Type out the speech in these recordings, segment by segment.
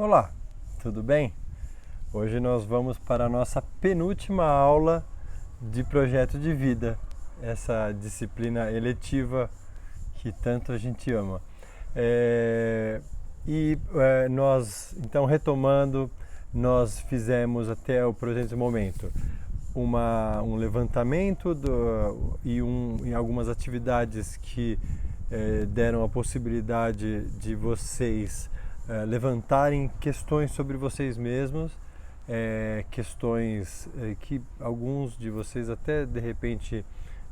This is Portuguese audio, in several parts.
Olá, tudo bem? Hoje nós vamos para a nossa penúltima aula de projeto de vida, essa disciplina eletiva que tanto a gente ama. Nós, então, retomando, nós fizemos até o presente momento um levantamento e algumas atividades que deram a possibilidade de vocês levantarem questões sobre vocês mesmos, questões que alguns de vocês até de repente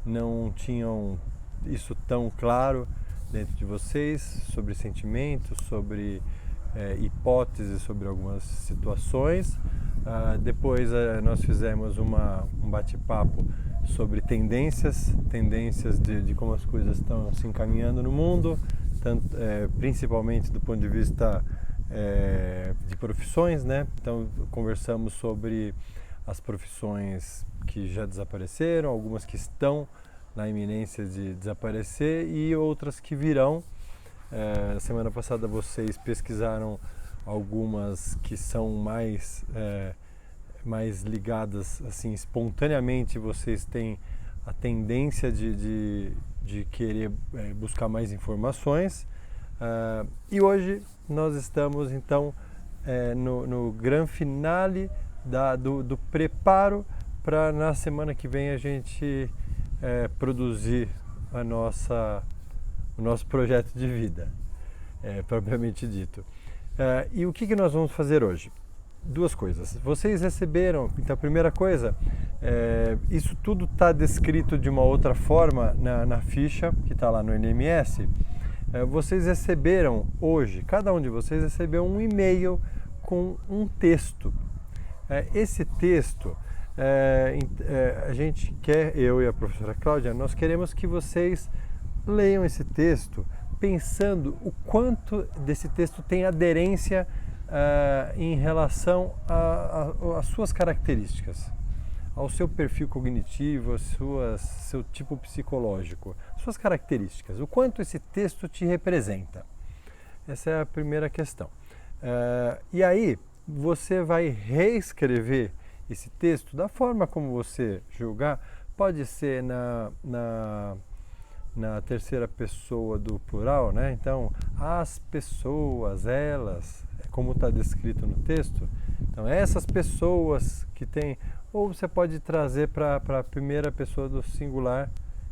não tinham isso tão claro dentro de vocês, sobre sentimentos, sobre hipóteses, sobre algumas situações. Depois nós fizemos um bate-papo sobre tendências de como as coisas estão se encaminhando no mundo, principalmente do ponto de vista de profissões, né? Então conversamos sobre as profissões que já desapareceram, algumas que estão na iminência de desaparecer e outras que virão. Na semana passada vocês pesquisaram algumas que são mais ligadas, assim, espontaneamente vocês têm a tendência de querer buscar mais informações. E hoje nós estamos então no grande finale do preparo para na semana que vem a gente produzir o nosso projeto de vida, propriamente dito. E o que nós vamos fazer hoje? Duas coisas. Vocês receberam, então a primeira coisa, isso tudo está descrito de uma outra forma na ficha que está lá no NMS. Vocês receberam hoje, cada um de vocês recebeu um e-mail com um texto. Esse texto, a gente quer, eu e a professora Cláudia, nós queremos que vocês leiam esse texto pensando o quanto desse texto tem aderência em relação às suas características, ao seu perfil cognitivo, seu tipo psicológico, suas características, o quanto esse texto te representa. Essa é a primeira questão. E aí você vai reescrever esse texto da forma como você julgar, pode ser na terceira pessoa do plural, né? Então, as pessoas, elas, como está descrito no texto. Então, essas pessoas que têm, ou você pode trazer para a primeira pessoa do singular.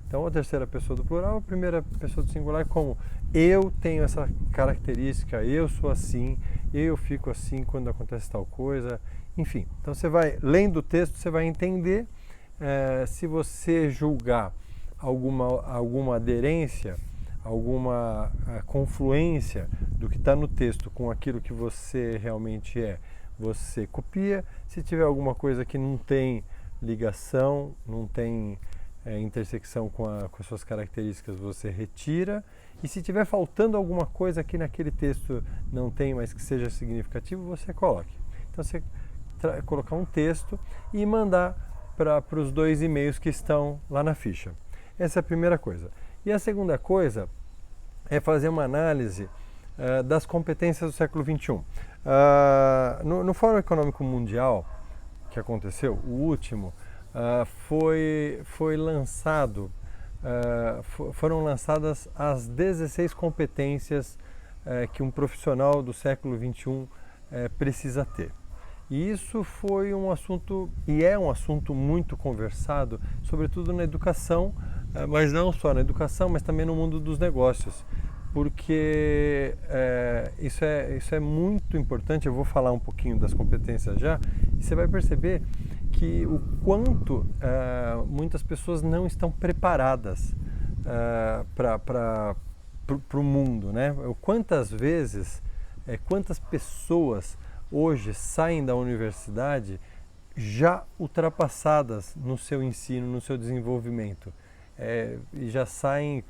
Então, a terceira pessoa do plural, a primeira pessoa do singular, como eu tenho essa característica, eu sou assim, eu fico assim quando acontece tal coisa, enfim. Então, você vai, lendo o texto, você vai entender se você julgar alguma aderência, alguma confluência do que está no texto com aquilo que você realmente é, você copia. Se tiver alguma coisa que não tem ligação, não tem intersecção com as suas características, você retira. E se tiver faltando alguma coisa que naquele texto não tem, mas que seja significativo, você coloque. Então você colocar um texto e mandar para os dois e-mails que estão lá na ficha. Essa é a primeira coisa. E a segunda coisa é fazer uma análise das competências do século XXI. No Fórum Econômico Mundial, que aconteceu, o último, foram lançadas as 16 competências que um profissional do século XXI precisa ter. E isso foi um assunto, e é um assunto muito conversado, sobretudo na educação, mas não só na educação, mas também no mundo dos negócios, porque isso é muito importante. Eu vou falar um pouquinho das competências já, e você vai perceber que o quanto muitas pessoas não estão preparadas para o mundo, né? Quantas vezes, quantas pessoas hoje saem da universidade já ultrapassadas no seu ensino, no seu desenvolvimento, e já saem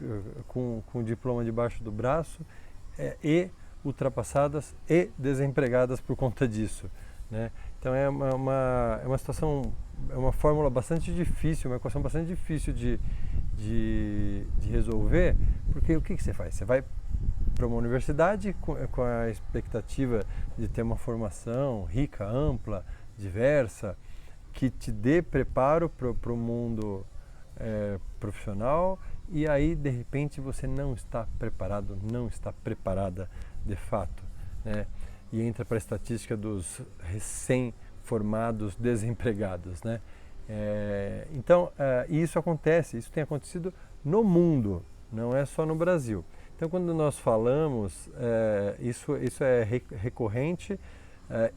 com o diploma debaixo do braço, e ultrapassadas e desempregadas por conta disso, né? Então é uma situação, é uma fórmula bastante difícil, uma equação bastante difícil de resolver, porque o que você faz? Você vai para uma universidade com a expectativa de ter uma formação rica, ampla, diversa, que te dê preparo para o mundo profissional, e aí de repente você não está preparado, não está preparada de fato, né? E entra para a estatística dos recém-formados desempregados, né? Então, isso acontece, isso tem acontecido no mundo, não é só no Brasil. Então, quando nós falamos, isso é recorrente,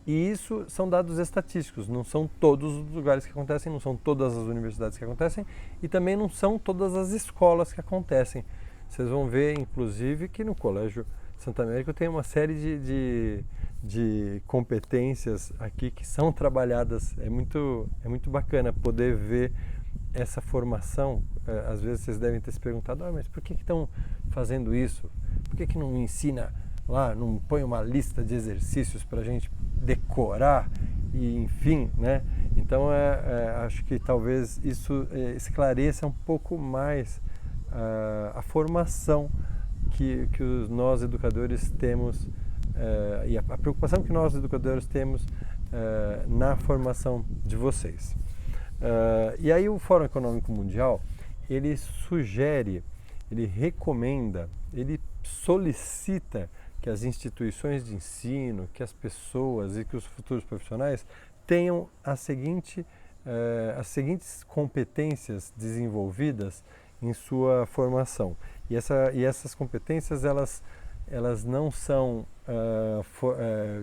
e isso são dados estatísticos, não são todos os lugares que acontecem, não são todas as universidades que acontecem, e também não são todas as escolas que acontecem. Vocês vão ver, inclusive, que no Colégio Santa América tem uma série de competências aqui que são trabalhadas. É muito bacana poder ver essa formação. Às vezes vocês devem ter se perguntado, mas por que estão fazendo isso? Por que não ensina lá, não põe uma lista de exercícios para a gente decorar e enfim, né? Então acho que talvez isso esclareça um pouco mais a formação que nós educadores temos e a preocupação que nós educadores temos na formação de vocês. E aí o Fórum Econômico Mundial, ele sugere, ele recomenda, ele solicita que as instituições de ensino, que as pessoas e que os futuros profissionais tenham as seguintes competências desenvolvidas em sua formação. E essas competências, elas não são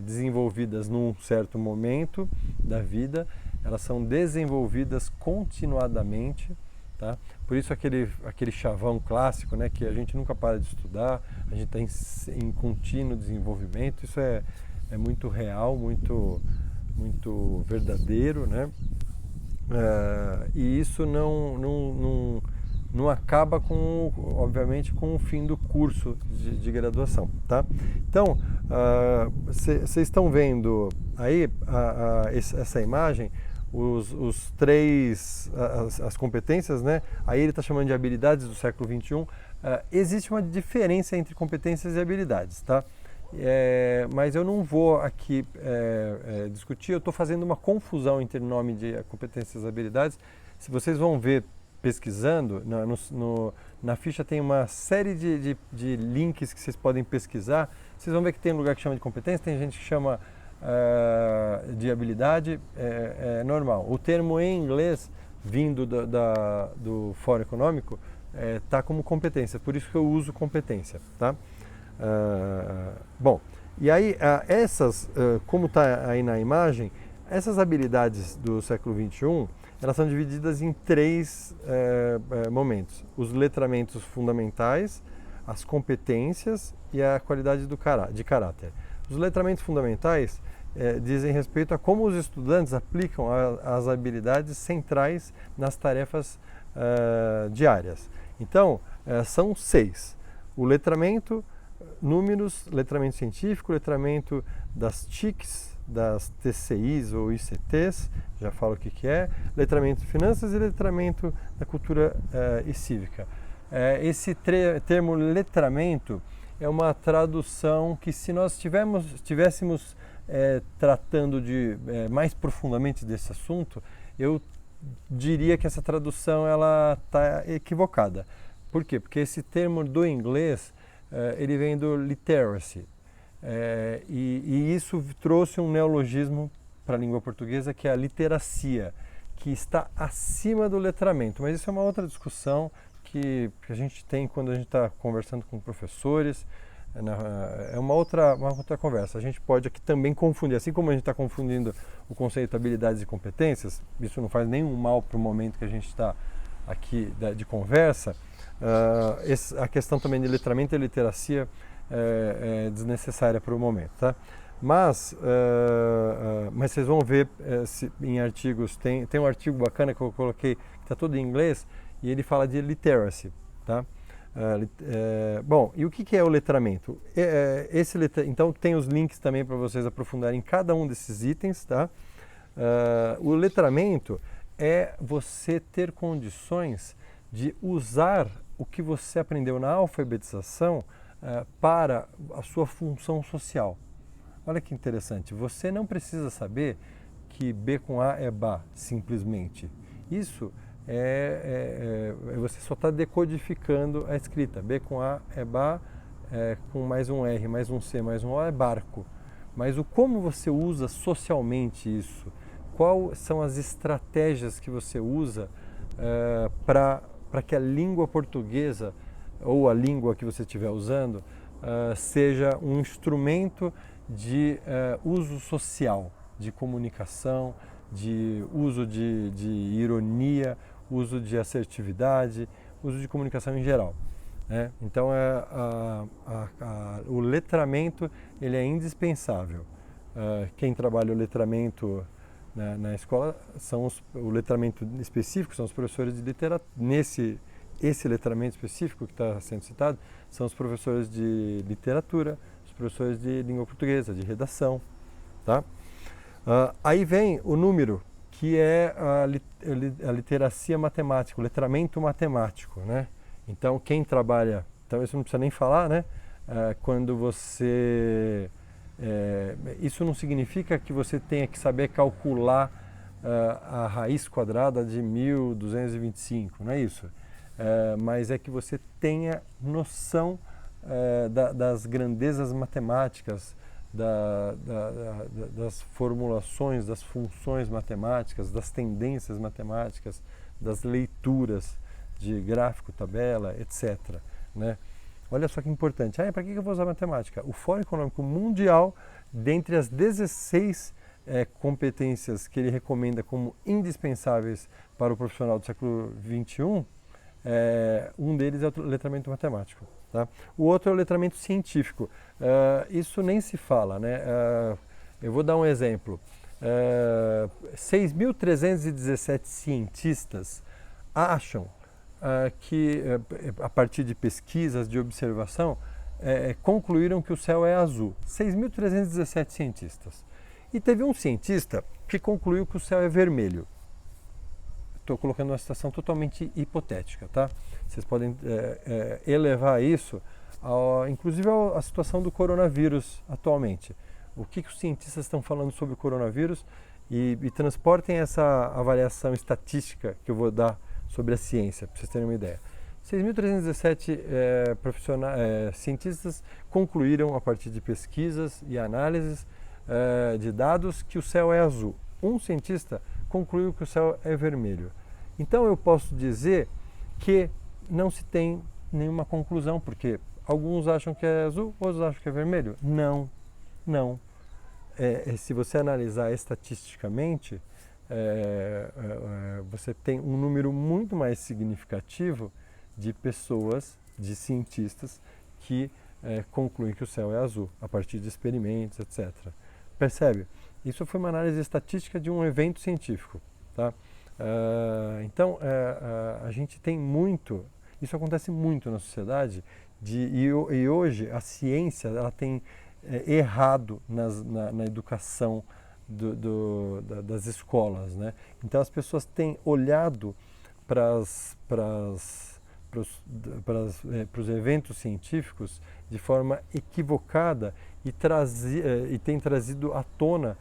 desenvolvidas num certo momento da vida, elas são desenvolvidas continuadamente, tá? Por isso aquele chavão clássico, né, que a gente nunca para de estudar, a gente está em contínuo desenvolvimento. Isso é muito real, muito verdadeiro, né? E isso não acaba obviamente com o fim do curso de graduação, tá? Então, vocês estão vendo aí essa imagem, as competências, né? Aí ele está chamando de habilidades do século XXI. Existe uma diferença entre competências e habilidades, tá? Mas eu não vou aqui discutir, eu estou fazendo uma confusão entre o nome de competências e habilidades. Se vocês vão ver pesquisando, na ficha tem uma série de links que vocês podem pesquisar. Vocês vão ver que tem lugar que chama de competência, tem gente que chama de habilidade, normal. O termo em inglês, vindo do Fórum Econômico, está como competência, por isso que eu uso competência, tá? Bom, e aí como está aí na imagem, essas habilidades do século XXI, elas são divididas em 3 momentos: os letramentos fundamentais, as competências e a qualidade de caráter. Os letramentos fundamentais dizem respeito a como os estudantes aplicam as habilidades centrais nas tarefas diárias. Então, são 6. O letramento, números, letramento científico, letramento das TICs, das TCIs ou ICTs, já falo o que é, letramento de finanças e letramento da cultura e cívica. Esse termo letramento é uma tradução que, se nós estivéssemos tratando mais profundamente desse assunto, eu diria que essa tradução está equivocada. Por quê? Porque esse termo do inglês ele vem do literacy, e isso trouxe um neologismo para a língua portuguesa, que é a literacia, que está acima do letramento. Mas isso é uma outra discussão que a gente tem quando a gente está conversando com professores. É uma outra conversa. A gente pode aqui também confundir, assim como a gente está confundindo o conceito habilidades e competências, isso não faz nenhum mal para o momento que a gente está aqui de conversa. A questão também de letramento e literacia é desnecessária para o momento, tá? Mas vocês vão ver em artigos, tem um artigo bacana que eu coloquei, que está todo em inglês, e ele fala de literacy, tá? Bom, e o que é o letramento? Então tem os links também para vocês aprofundarem em cada um desses itens, tá? O letramento é você ter condições de usar o que você aprendeu na alfabetização para a sua função social. Olha que interessante, você não precisa saber que B com A é Bá, simplesmente. Isso você só está decodificando a escrita. B com A é Bá, com mais um R, mais um C, mais um O é barco. Mas o como você usa socialmente isso, quais são as estratégias que você usa para que a língua portuguesa ou a língua que você estiver usando seja um instrumento de uso social, de comunicação, de uso de ironia, uso de assertividade, uso de comunicação em geral. Né? Então, o letramento ele é indispensável. Quem trabalha o letramento na escola, o letramento específico são os professores de literatura. Esse letramento específico que está sendo citado são os professores de literatura, os professores de língua portuguesa, de redação. Tá? Aí vem o número, que é a literacia matemática, o letramento matemático, né? Então, quem trabalha... Então, isso não precisa nem falar, né? Quando você... isso não significa que você tenha que saber calcular a raiz quadrada de 1225, não é isso? Mas é que você tenha noção das grandezas matemáticas, das formulações, das funções matemáticas, das tendências matemáticas, das leituras de gráfico, tabela, etc. Né? Olha só que importante. Para que eu vou usar matemática? O Fórum Econômico Mundial, dentre as 16 competências que ele recomenda como indispensáveis para o profissional do século XXI, um deles é o letramento matemático. Tá? O outro é o letramento científico. Isso nem se fala, né? Eu vou dar um exemplo. 6.317 cientistas acham que, a partir de pesquisas, de observação, concluíram que o céu é azul. 6.317 cientistas. E teve um cientista que concluiu que o céu é vermelho. Estou colocando uma situação totalmente hipotética, tá? Vocês podem elevar isso, inclusive à situação do coronavírus atualmente. O que os cientistas estão falando sobre o coronavírus e transportem essa avaliação estatística que eu vou dar sobre a ciência, para vocês terem uma ideia. 6.317 cientistas concluíram, a partir de pesquisas e análises de dados, que o céu é azul. Um cientista concluiu que o céu é vermelho. Então eu posso dizer que não se tem nenhuma conclusão, porque alguns acham que é azul, outros acham que é vermelho. Não. Se você analisar estatisticamente, você tem um número muito mais significativo de pessoas, de cientistas, que concluem que o céu é azul, a partir de experimentos, etc. Percebe? Isso foi uma análise estatística de um evento científico. Tá? Então, a gente tem muito, isso acontece muito na sociedade, e hoje a ciência ela tem errado na educação das escolas. Né? Então, as pessoas têm olhado para os eventos científicos de forma equivocada e têm trazido à tona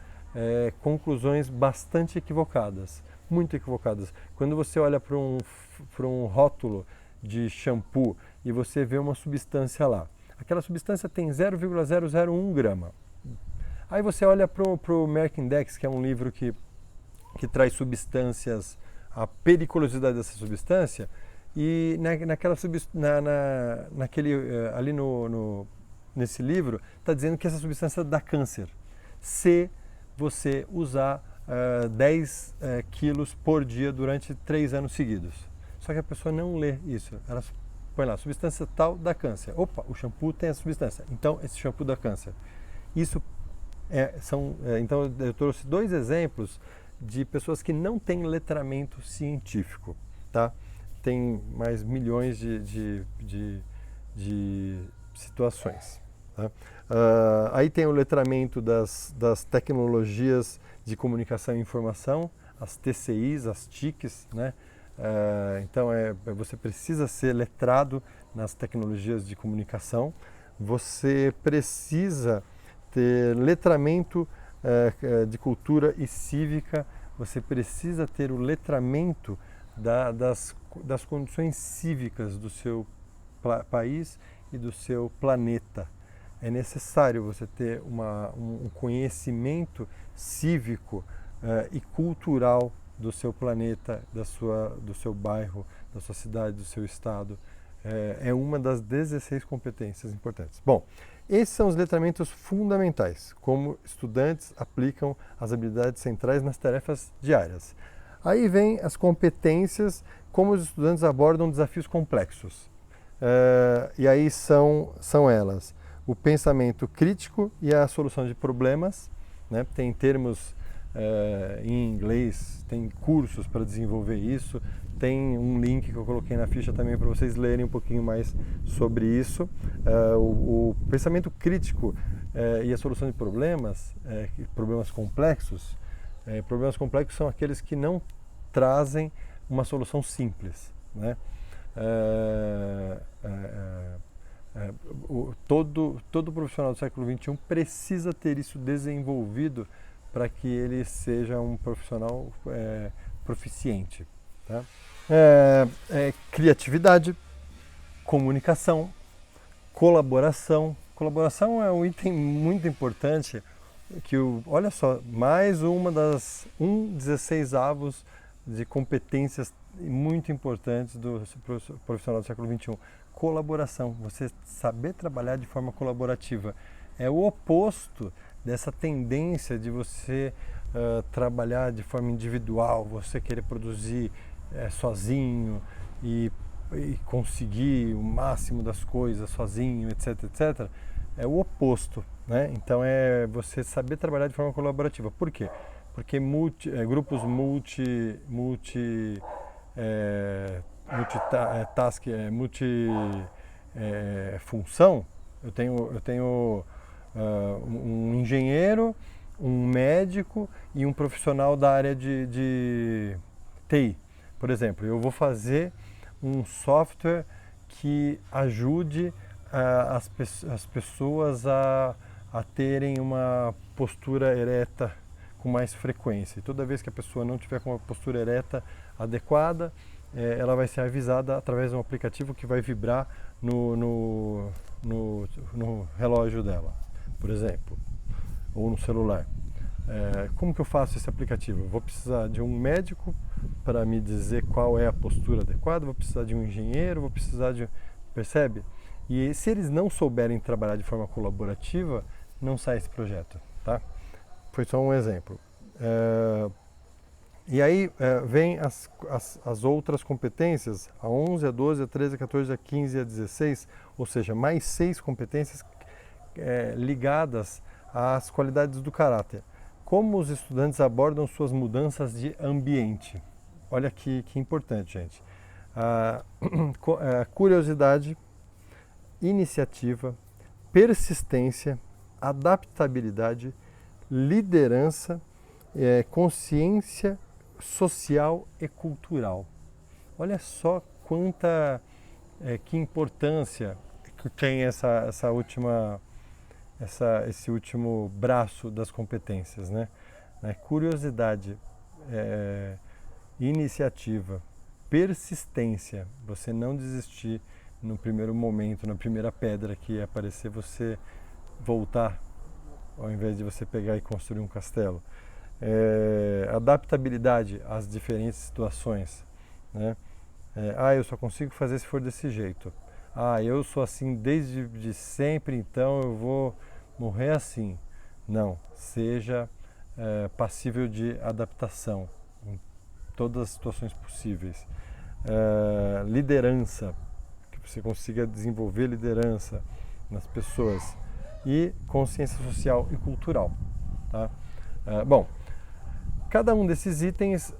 conclusões bastante equivocadas, muito equivocadas. Quando você olha para um rótulo de shampoo e você vê uma substância lá, aquela substância tem 0,001 grama. Aí você olha para o Merck Index, que é um livro que traz substâncias, a periculosidade dessa substância, e nesse livro está dizendo que essa substância dá câncer se você usar 10 quilos por dia durante 3 anos seguidos. Só que a pessoa não lê isso. Ela põe lá, substância tal dá câncer. Opa, o shampoo tem essa substância. Então, esse shampoo dá câncer. Isso então, eu trouxe 2 exemplos de pessoas que não têm letramento científico. Tá? Tem mais milhões de situações. Tá? Aí tem o letramento das tecnologias de comunicação e informação, as TCIs, as TICs, né? Então você precisa ser letrado nas tecnologias de comunicação. você precisa ter letramento de cultura e cívica, você precisa ter o letramento das condições cívicas do seu país e do seu planeta. É necessário você ter um conhecimento cívico e cultural do seu planeta, do seu bairro, da sua cidade, do seu estado. É uma das 16 competências importantes. Bom, esses são os letramentos fundamentais, como estudantes aplicam as habilidades centrais nas tarefas diárias. Aí vem as competências, como os estudantes abordam desafios complexos. E aí são elas: o pensamento crítico e a solução de problemas, né? Tem termos em inglês, tem cursos para desenvolver isso, tem um link que eu coloquei na ficha também para vocês lerem um pouquinho mais sobre isso. O pensamento crítico e a solução de problemas, problemas complexos são aqueles que não trazem uma solução simples, né? Todo profissional do século XXI precisa ter isso desenvolvido para que ele seja um profissional proficiente. Tá? Criatividade, comunicação, colaboração. Colaboração é um item muito importante, que olha só, mais uma das 16avos de competências muito importantes do profissional do século XXI. Colaboração, você saber trabalhar de forma colaborativa. É o oposto dessa tendência de você trabalhar de forma individual, você querer produzir sozinho e conseguir o máximo das coisas sozinho, etc, etc. É o oposto, né? Então é você saber trabalhar de forma colaborativa. Por quê? Porque grupos multifunção, eu tenho um engenheiro, um médico e um profissional da área de TI. Por exemplo, eu vou fazer um software que ajude as pessoas a terem uma postura ereta com mais frequência. E toda vez que a pessoa não tiver com uma postura ereta adequada, ela vai ser avisada através de um aplicativo que vai vibrar no relógio dela, por exemplo, ou no celular. Como que eu faço esse aplicativo? Eu vou precisar de um médico para me dizer qual é a postura adequada, vou precisar de um engenheiro, vou precisar de... Percebe? E se eles não souberem trabalhar de forma colaborativa, não sai esse projeto, tá? Foi só um exemplo. E aí vem as outras competências, a 11, a 12, a 13, a 14, a 15 e a 16, ou seja, mais 6 competências ligadas às qualidades do caráter. Como os estudantes abordam suas mudanças de ambiente? Olha que importante, gente. Curiosidade, iniciativa, persistência, adaptabilidade, liderança, consciência social e cultural. Olha só que importância que tem esse último braço das competências, né? Curiosidade, iniciativa, persistência, você não desistir no primeiro momento, na primeira pedra que aparecer, você voltar, ao invés de você pegar e construir um castelo. Adaptabilidade às diferentes situações, né? Eu só consigo fazer se for desse jeito. Eu sou assim desde sempre, então eu vou morrer assim. Não, seja passível de adaptação em todas as situações possíveis. Liderança, que você consiga desenvolver liderança nas pessoas. E consciência social e cultural. Tá? Bom, cada um desses itens,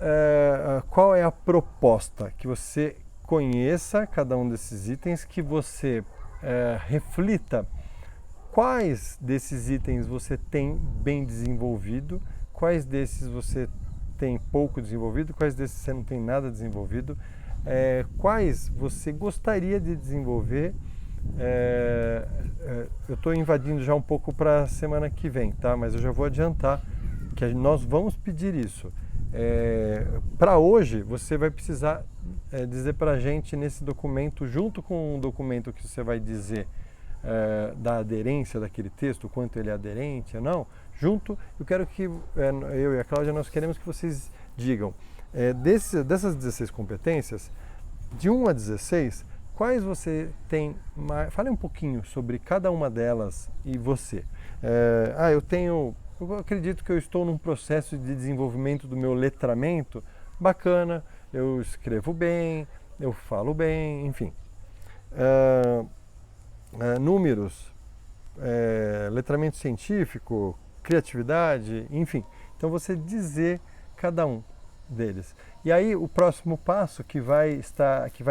qual é a proposta? Que você conheça cada um desses itens, que você reflita quais desses itens você tem bem desenvolvido, quais desses você tem pouco desenvolvido, quais desses você não tem nada desenvolvido, quais você gostaria de desenvolver eu estou invadindo já um pouco para a semana que vem, tá? Mas eu já vou adiantar que nós vamos pedir isso. Para hoje, você vai precisar dizer para a gente nesse documento, junto com o documento que você vai dizer da aderência daquele texto, quanto ele é aderente ou não, junto, eu quero que eu e a Cláudia, nós queremos que vocês digam, dessas 16 competências, de 1 a 16, quais você tem mais... Fale um pouquinho sobre cada uma delas e você. Eu acredito que eu estou num processo de desenvolvimento do meu letramento bacana, eu escrevo bem, eu falo bem, enfim. Números, letramento científico, criatividade, enfim. Então você dizer cada um deles. E aí o próximo passo que vai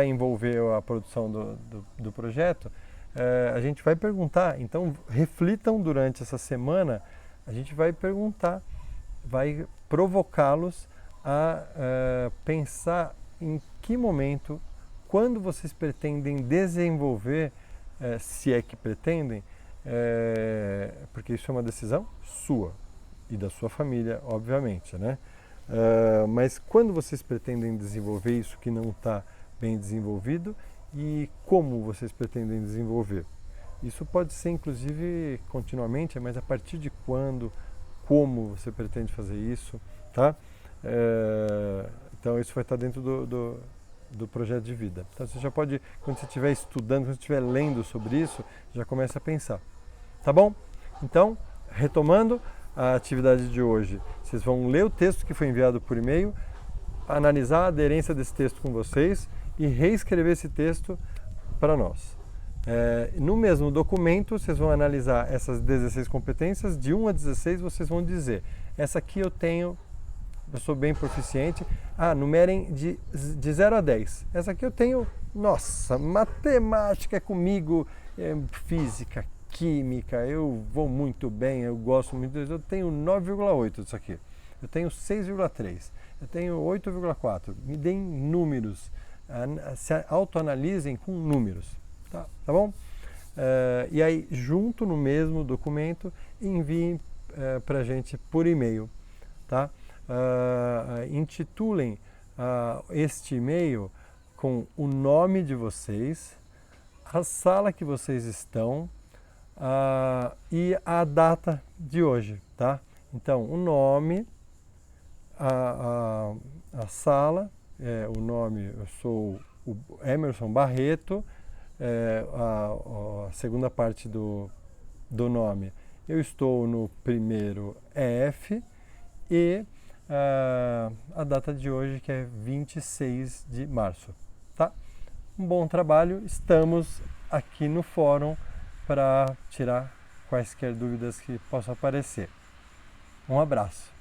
envolver a produção do projeto, a gente vai perguntar, então reflitam durante essa semana. A gente vai perguntar, vai provocá-los a pensar em que momento, quando vocês pretendem desenvolver, se é que pretendem, porque isso é uma decisão sua e da sua família, obviamente, né? Mas quando vocês pretendem desenvolver isso que não está bem desenvolvido e como vocês pretendem desenvolver? Isso pode ser, inclusive, continuamente, mas a partir de quando, como você pretende fazer isso, tá? Então, isso vai estar dentro do projeto de vida. Então, você já pode, quando você estiver estudando, quando você estiver lendo sobre isso, já começa a pensar. Tá bom? Então, retomando a atividade de hoje, vocês vão ler o texto que foi enviado por e-mail, analisar a aderência desse texto com vocês e reescrever esse texto para nós. No mesmo documento, vocês vão analisar essas 16 competências, de 1 a 16 vocês vão dizer, essa aqui eu sou bem proficiente, numerem de 0 a 10, essa aqui eu tenho, nossa, matemática é comigo, física, química, eu vou muito bem, eu gosto muito disso, eu tenho 9,8 disso aqui, eu tenho 6,3, eu tenho 8,4, me deem números, se autoanalisem com números. Tá bom? E aí, junto no mesmo documento, enviem para a gente por e-mail. Tá? Intitulem este e-mail com o nome de vocês, a sala que vocês estão e a data de hoje. Tá? Então, o nome, a sala, o nome, eu sou o Emerson Barreto. A segunda parte do nome, eu estou no primeiro EF e a data de hoje que é 26 de março. Tá? Um bom trabalho, estamos aqui no fórum para tirar quaisquer dúvidas que possam aparecer. Um abraço.